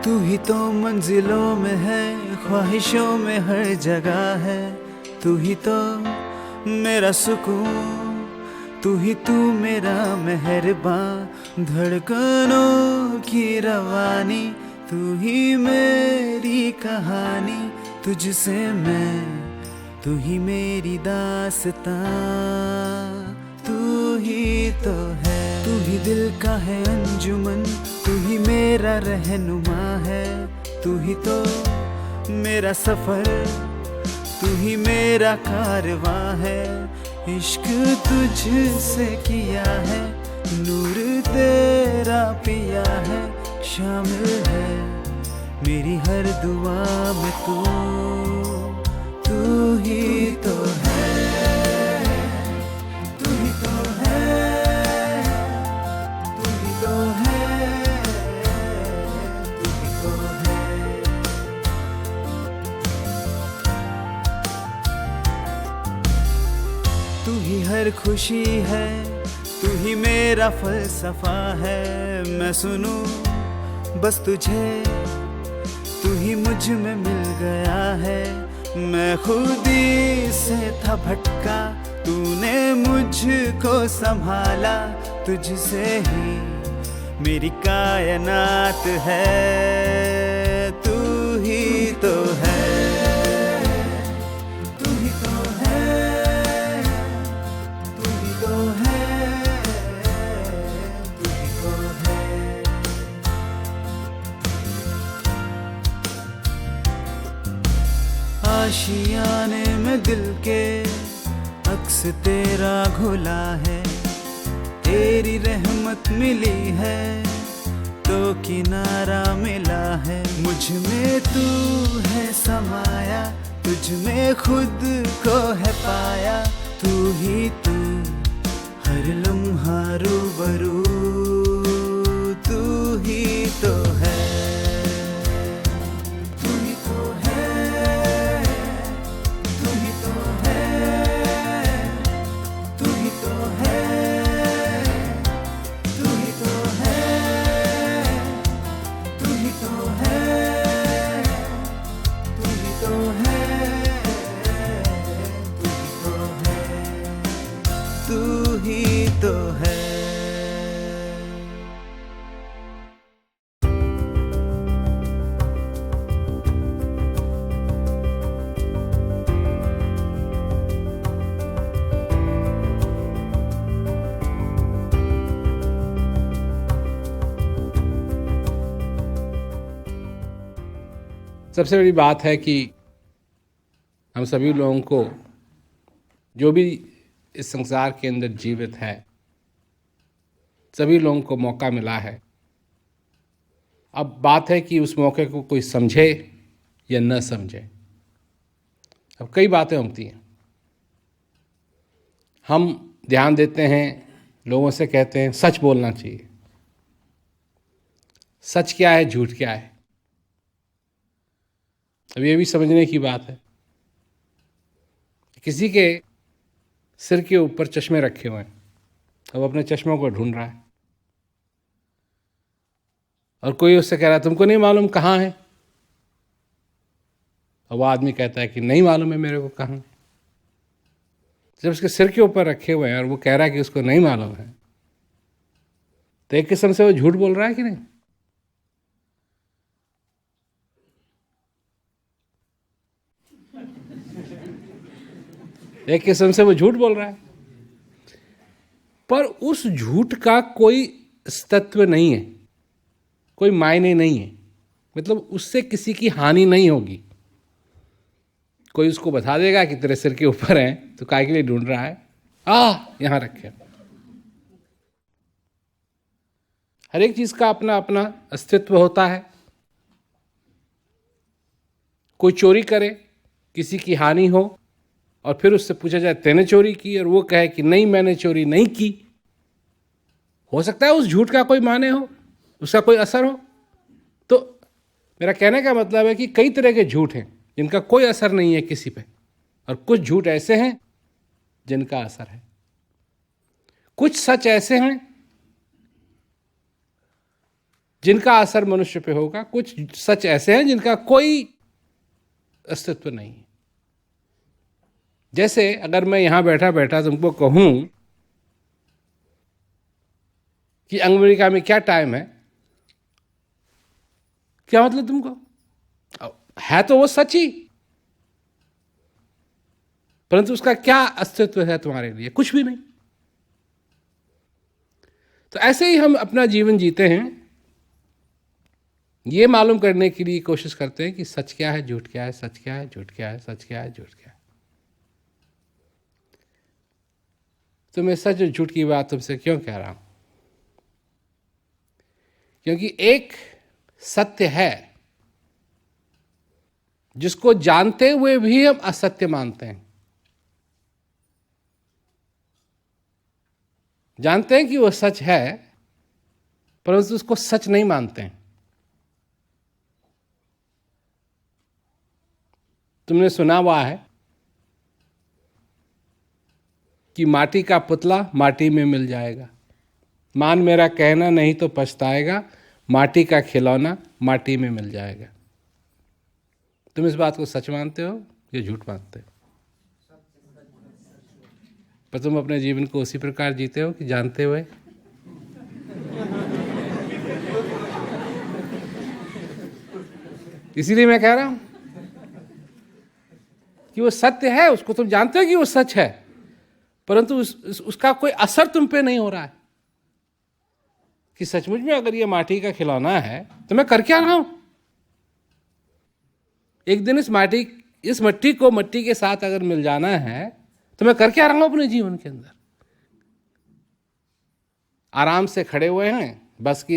तू ही तो मंजिलों में है, ख्वाहिशों में हर जगह है। तू ही तो मेरा सुकून, तू मेरा मेहरबान, धड़कनों की रवानी। तू ही मेरी कहानी, तुझसे मैं, तू ही मेरी दास्तां। तू ही तो है, तू ही दिल का है अंजुमन, तू ही मेरा रहनुमा है। तू ही तो मेरा सफर, तू ही मेरा कारवां है। इश्क तुझसे किया है, नूर तेरा पिया है। शामिल है मेरी हर दुआ में तू, तू ही तो है, तू ही तो है, तू ही तो है, तू ही तो है। तू ही हर खुशी है, तू ही मेरा फलसफा है। मैं सुनूं बस तुझे, तू ही मुझ में मिल गया है। मैं खुद ही से था भटका, तूने मुझको संभाला। तुझसे ही मेरी कायनात है, तू ही तो है, तू ही तो है, तू ही तो है, तू ही तो है। आशियाने में दिल के अक्स तेरा घुला है। तेरी रहमत मिली है तो किनारा मिला है। मुझ में तू है समाया, तुझ में खुद को है पाया। तू ही तू, हर लम्हा रूबरू, तू ही तो है, तू ही तो है, तू ही तो है, तू ही तो है, तू ही तो है, तू ही तो है, तू ही तो है, तू ही तो है। सबसे बड़ी बात है कि हम सभी लोगों को, जो भी इस संसार के अंदर जीवित है, सभी लोगों को मौका मिला है। अब बात है कि उस मौके को कोई समझे या न समझे। अब कई बातें होती हैं, हम ध्यान देते हैं, लोगों से कहते हैं सच बोलना चाहिए। सच क्या है, झूठ क्या है, अब ये भी समझने की बात है। किसी के सिर के ऊपर चश्मे रखे हुए हैं, अब अपने चश्मों को ढूंढ रहा है, और कोई उससे कह रहा है तुमको नहीं मालूम कहाँ है। अब वो आदमी कहता है कि नहीं मालूम है मेरे को कहाँ है। जब उसके सिर के ऊपर रखे हुए हैं और वो कह रहा है कि उसको नहीं मालूम है, तो एक किस्म से वो झूठ बोल रहा है कि नहीं? एक किस्म से वो झूठ बोल रहा है, पर उस झूठ का कोई अस्तित्व नहीं है, कोई मायने नहीं है। मतलब उससे किसी की हानि नहीं होगी। कोई उसको बता देगा कि तेरे सिर के ऊपर है, तो काय के लिए ढूंढ रहा है, यहां रखे। हर एक चीज का अपना अपना अस्तित्व होता है। कोई चोरी करे, किसी की हानि हो, और फिर उससे पूछा जाए तैने चोरी की, और वो कहे कि नहीं मैंने चोरी नहीं की, हो सकता है उस झूठ का कोई माने हो, उसका कोई असर हो। तो मेरा कहने का मतलब है कि कई तरह के झूठ हैं जिनका कोई असर नहीं है किसी पे, और कुछ झूठ ऐसे हैं जिनका असर है। कुछ सच ऐसे हैं जिनका असर मनुष्य पे होगा, कुछ सच ऐसे हैं जिनका कोई अस्तित्व नहीं है। जैसे अगर मैं यहां बैठा बैठा तुमको कहूं कि अमेरिका में क्या टाइम है, क्या मतलब तुमको? है तो वो सच ही, परंतु उसका क्या अस्तित्व है तुम्हारे लिए? कुछ भी नहीं। तो ऐसे ही हम अपना जीवन जीते हैं, ये मालूम करने के लिए कोशिश करते हैं कि सच क्या है, झूठ क्या है, सच क्या है, झूठ क्या है, सच क्या है, झूठ क्या है। तो मैं सच और झूठ की बात तुमसे क्यों कह रहा हूं? क्योंकि एक सत्य है जिसको जानते हुए भी हम असत्य मानते हैं। जानते हैं कि वो सच है, परंतु उसको सच नहीं मानते हैं। तुमने सुना हुआ है कि माटी का पुतला माटी में मिल जाएगा, मान मेरा कहना नहीं तो पछताएगा, माटी का खिलौना माटी में मिल जाएगा। तुम इस बात को सच मानते हो या झूठ मानते हो? पर तुम अपने जीवन को उसी प्रकार जीते हो कि जानते हुए। इसीलिए मैं कह रहा हूं कि वो सत्य है, उसको तुम जानते हो कि वो सच है, परंतु उसका कोई असर तुम पे नहीं हो रहा है कि सचमुच में अगर ये माटी का खिलौना है तो मैं कर क्या रहा हूं? एक दिन इस मट्टी को मट्टी के साथ अगर मिल जाना है तो मैं कर क्या रहा हूं अपने जीवन के अंदर? आराम से खड़े हुए हैं, बस की